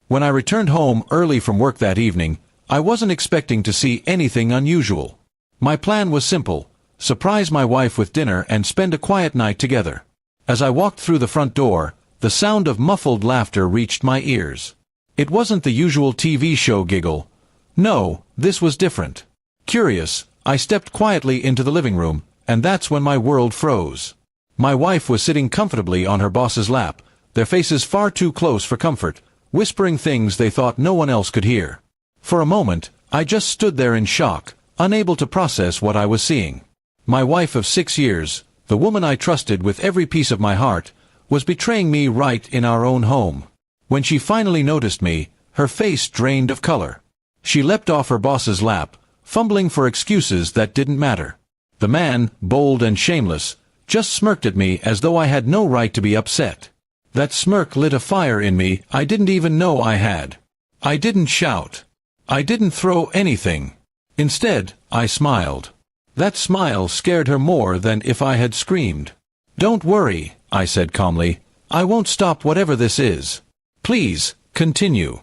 When I returned home early from work that evening, I wasn't expecting to see anything unusual. My plan was simple: surprise my wife with dinner and spend a quiet night together. As I walked through the front door, the sound of muffled laughter reached my ears. It wasn't the usual TV show giggle. No, this was different. Curious, I stepped quietly into the living room, and that's when my world froze. My wife was sitting comfortably on her boss's lap, their faces far too close for comfort, whispering things they thought no one else could hear. For a moment, I just stood there in shock, unable to process what I was seeing. My wife of 6 years, the woman I trusted with every piece of my heart, was betraying me right in our own home. When she finally noticed me, her face drained of color. She leapt off her boss's lap, fumbling for excuses that didn't matter. The man, bold and shameless, just smirked at me as though I had no right to be upset. That smirk lit a fire in me I didn't even know I had. I didn't shout. I didn't throw anything. Instead, I smiled. That smile scared her more than if I had screamed. "Don't worry," I said calmly. "I won't stop whatever this is. Please, continue."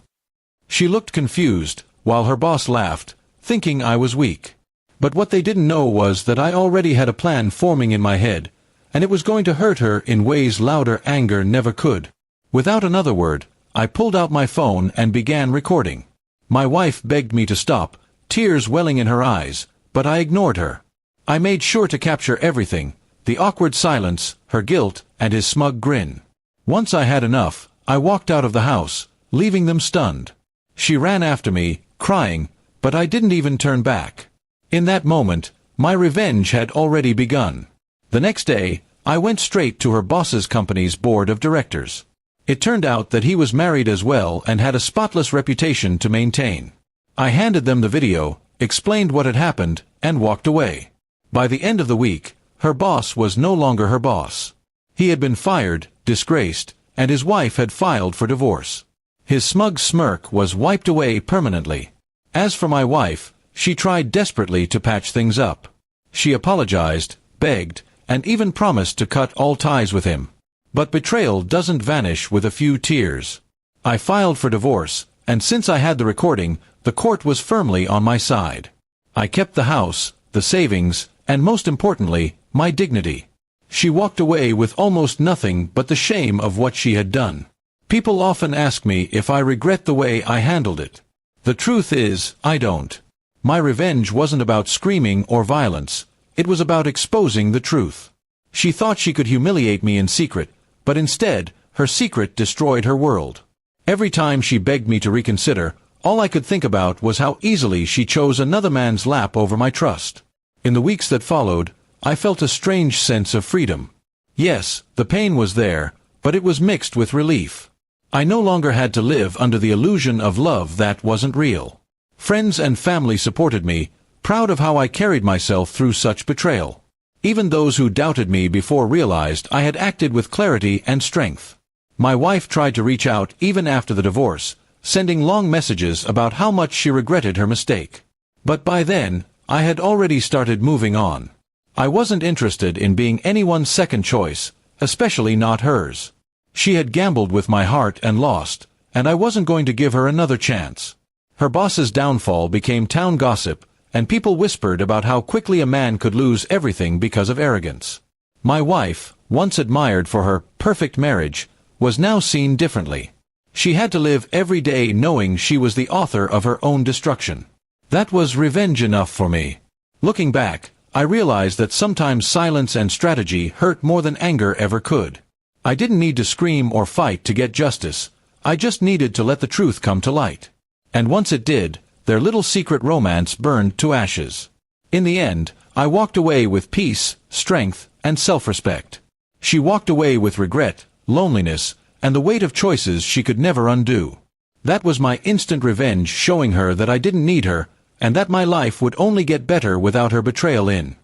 She looked confused, while her boss laughed, thinking I was weak. But what they didn't know was that I already had a plan forming in my head, and it was going to hurt her in ways louder anger never could. Without another word, I pulled out my phone and began recording. My wife begged me to stop, tears welling in her eyes, but I ignored her. I made sure to capture everything: the awkward silence, her guilt, and his smug grin. Once I had enough, I walked out of the house, leaving them stunned. She ran after me, crying, but I didn't even turn back. In that moment, my revenge had already begun. The next day, I went straight to her boss's company's board of directors. It turned out that he was married as well and had a spotless reputation to maintain. I handed them the video, explained what had happened, and walked away. By the end of the week, her boss was no longer her boss. He had been fired, disgraced, and his wife had filed for divorce. His smug smirk was wiped away permanently. As for my wife, she tried desperately to patch things up. She apologized, begged, and even promised to cut all ties with him. But betrayal doesn't vanish with a few tears. I filed for divorce, and since I had the recording, the court was firmly on my side. I kept the house, the savings, and most importantly, my dignity. She walked away with almost nothing but the shame of what she had done. People often ask me if I regret the way I handled it. The truth is, I don't. My revenge wasn't about screaming or violence. It was about exposing the truth. She thought she could humiliate me in secret, but instead, her secret destroyed her world. Every time she begged me to reconsider, all I could think about was how easily she chose another man's lap over my trust. In the weeks that followed, I felt a strange sense of freedom. Yes, the pain was there, but it was mixed with relief. I no longer had to live under the illusion of love that wasn't real. Friends and family supported me, proud of how I carried myself through such betrayal. Even those who doubted me before realized I had acted with clarity and strength. My wife tried to reach out even after the divorce, sending long messages about how much she regretted her mistake. But by then, I had already started moving on. I wasn't interested in being anyone's second choice, especially not hers. She had gambled with my heart and lost, and I wasn't going to give her another chance. Her boss's downfall became town gossip, and people whispered about how quickly a man could lose everything because of arrogance. My wife, once admired for her perfect marriage, was now seen differently. She had to live every day knowing she was the author of her own destruction. That was revenge enough for me. Looking back, I realized that sometimes silence and strategy hurt more than anger ever could. I didn't need to scream or fight to get justice. I just needed to let the truth come to light. And once it did, their little secret romance burned to ashes. In the end, I walked away with peace, strength, and self-respect. She walked away with regret, loneliness, and the weight of choices she could never undo. That was my instant revenge, showing her that I didn't need her, and that my life would only get better without her betrayal in.